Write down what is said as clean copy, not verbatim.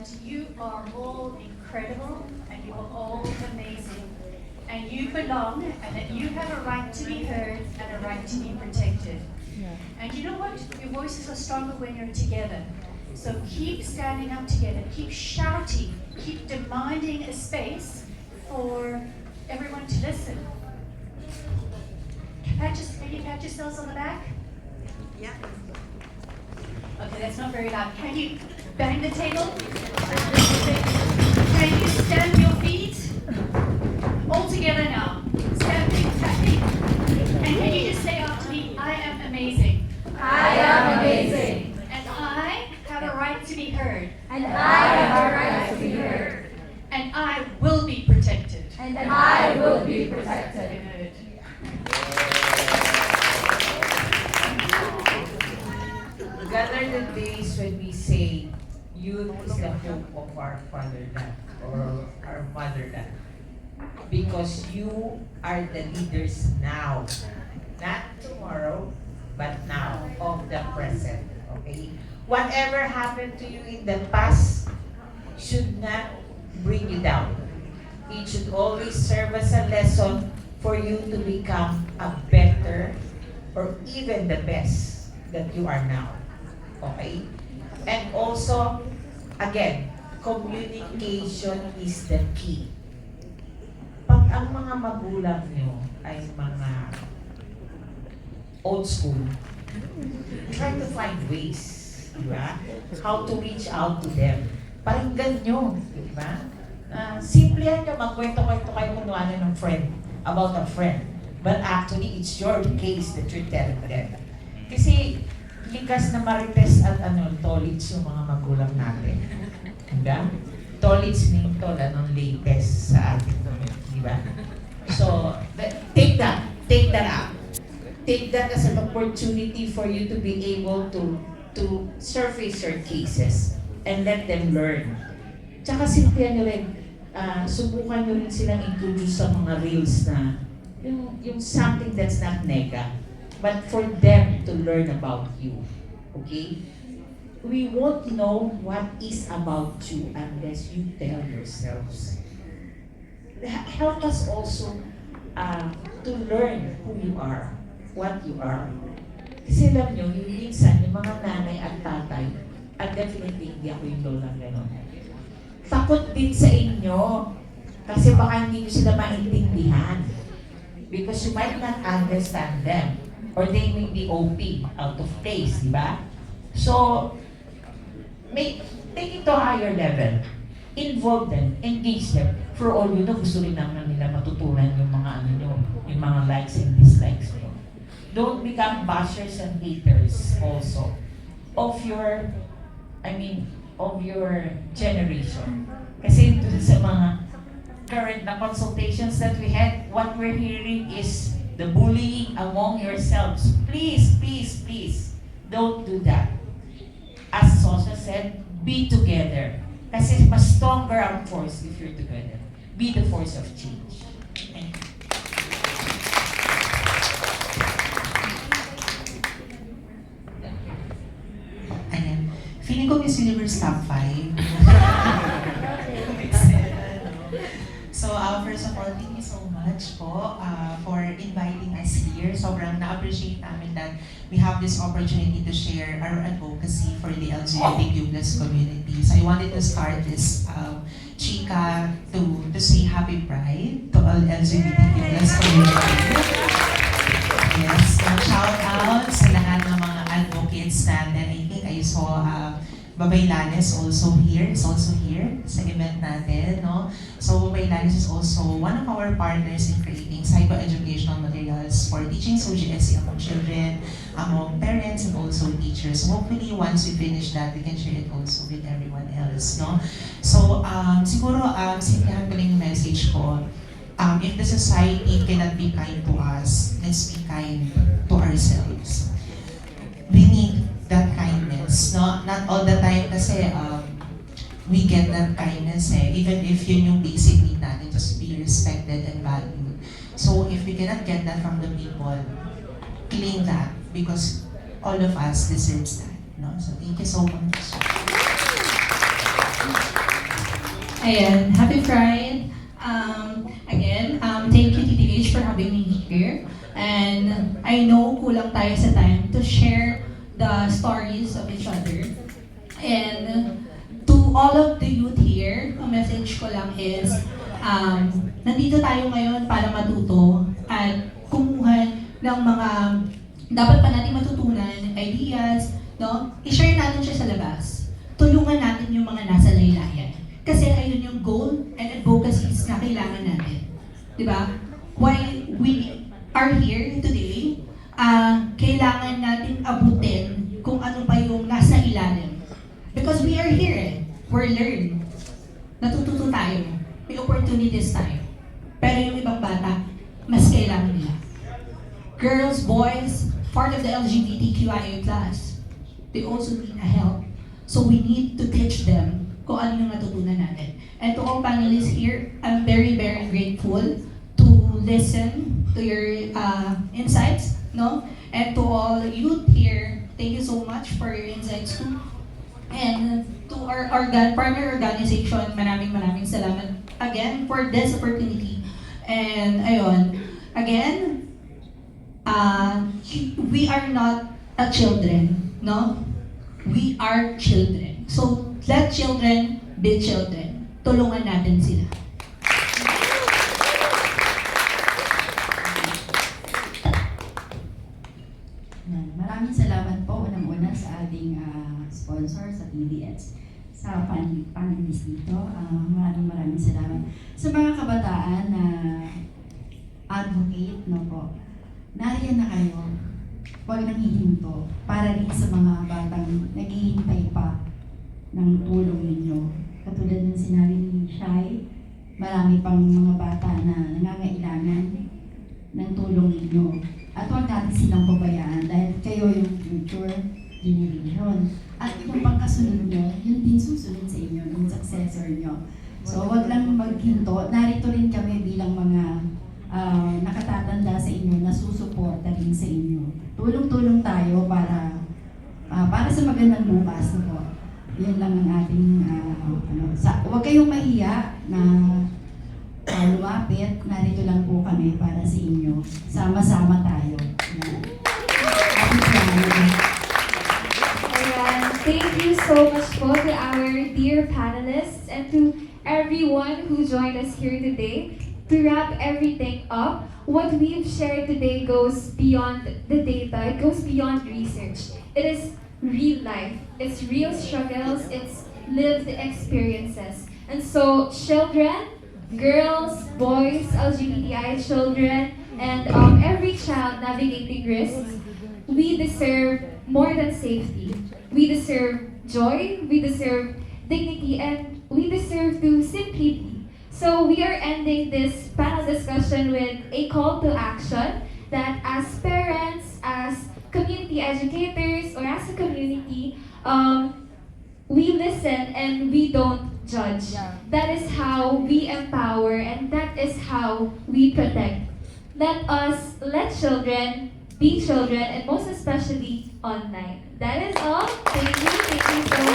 that you are all incredible and you are all amazing. And you belong, and that you have a right to be heard and a right to be protected. And you know what? Your voices are stronger when you're together. So keep standing up together, keep shouting, keep demanding a space for everyone to listen. Maybe pat yourselves on the back? Yeah. Okay, that's not very loud. Can you bang the table? Can you stamp your feet? All together now. Stamping, tapping. And can you just say after me, I am amazing. I am amazing. And I have a right to be heard. And I have a right to be heard. And I will be protected. And I will be protected. Good. Gone are the days when we say youth is the hope of our fatherland or our motherland. Because you are the leaders now. Not tomorrow, but now, of the present. Okay? Whatever happened to you in the past should not bring you down. It should always serve as a lesson for you to become a better or even the best that you are now. Okay? And also, again, communication is the key. Pag ang mga magulang nyo ay mga old school, try to find ways, di ba? How to reach out to them. Pakinggan nyo, di ba? Simple yan nyo, magkwento-kwento kayo kunwari ng friend, about a friend. But actually, it's your case that you're telling them. Kasi, likas na marites at tolits yung mga magulang natin. Diba? Tolits mean latest sa atin. Diba? So, take that out. Take that as an opportunity for you to be able to surface your cases and let them learn. Tsaka simple nyo rin, subukan nyo rin silang introduce sa mga reels na yung something that's not nega, but for them to learn about you. Okay? We won't know what is about you unless you tell yourselves. Help us also to learn who you are, what you are. Kasi alam nyo, minsan yung mga nanay at tatay, at definitely hindi ako yung lolang gano'n. Takot din sa inyo kasi baka hindi nyo sila maintindihan. Because you might not understand them. Or they may be OP, out of place, di ba? So, take it to a higher level. Involve them, engage them. For all you know, gusto rin naman nila matutunan yung mga yung mga likes and dislikes nyo. Don't become bashers and haters also of your generation. Kasi dun sa mga current na consultations that we had, what we're hearing is the bullying among yourselves. Please, please, please, don't do that. As Sosha said, be together. Kasi mas stronger ang force if you're together. Be the force of change. Thank you. Ayan. Feeling ko Miss Universe Top 5. So, first of all, thank you so much po for inviting us here. Sobrang na-appreciate namin that we have this opportunity to share our advocacy for the LGBTQ+ community. So, I wanted to start this chika to say Happy Pride to all LGBTQ+ community. Yes, shout out sa lahat ng mga advocates natin. I think I saw Babaylanes also here, is also here sa event natin, no? So Babaylanes is also one of our partners in creating psychoeducational materials for teaching SOGSC among children, among parents, and also teachers. So hopefully, once we finish that, we can share it also with everyone else, no? So, siguro, simplihan ko lang yung message ko. If the society cannot be kind to us, let's be kind to ourselves. We need that kindness, no? Not all the time kasi we get that kindness even if yun yung basic need natin, just be respected and valued. So if we cannot get that from the people, claim that because all of us deserves that, no? So thank you so much. Ayan, happy Pride. Thank you TTH for having me here. And I know kulang tayo sa time to share the stories of each other. And to all of the youth here, ang message ko lang is, nandito tayo ngayon para matuto at kumuha ng mga dapat pa natin matutunan, ideas, no? I-share natin siya sa labas. Tulungan natin yung mga nasa laylayan. Kasi ayun yung goal and advocacies na kailangan natin. Diba? Why we are here today, kailangan natin abutin kung ano pa yung nasa ilalim. Because we are here eh. We're learn. Natututo tayo. May opportunities tayo. Pero yung ibang bata, mas kailangan nila. Girls, boys, part of the LGBTQIA+, they also need a help. So we need to teach them kung ano yung natutunan natin. And to all panelists here, I'm very, very grateful to listen to your insights, no? And to all youth here, thank you so much for your insights too. And to our partner organization, maraming salamat again for this opportunity. And ayun, again, we are not a children, no? We are children. So let children be children. Tulungan natin sila. Maraming salamat po unang-una sa ating sponsor sa TDX, sa panelists dito. Maraming salamat. Sa mga kabataan na advocate, no po, nariyan na kayo. Huwag nang hihinto para rin sa mga batang naghihintay pa ng tulong ninyo. Katulad ng sinabi ni Shai, marami pang mga bata na nangangailangan ng tulong ninyo. At huwag natin silang pabayaan dahil kayo yung future generation. At yung pangkasunod nyo, yun din susunod sa inyo, yung successor nyo. So huwag lang maghinto. Narito rin kami bilang mga nakatatanda sa inyo na susuporta rin sa inyo. Tulong-tulong tayo para sa magandang bukas. No po. Yan lang ang ating huwag kayong mahiya na lumapit. Narito lang po kami para sa inyo. Sama-sama tayo. Happy Pride. Ayan, thank you so much po to our dear panelists and to everyone who joined us here today. To wrap everything up, what we've shared today goes beyond the data, it goes beyond research. It is real life, it's real struggles, it's lived experiences. And so children, girls, boys, LGBTI children, and every child navigating risks, we deserve more than safety. We deserve joy, we deserve dignity, and we deserve to simply be. So we are ending this panel discussion with a call to action that as parents, as community educators, or as a community, we listen and we don't judge. That is how we empower and that is how we protect. Let us let children be children, and most especially online. That is all. Thank you so much.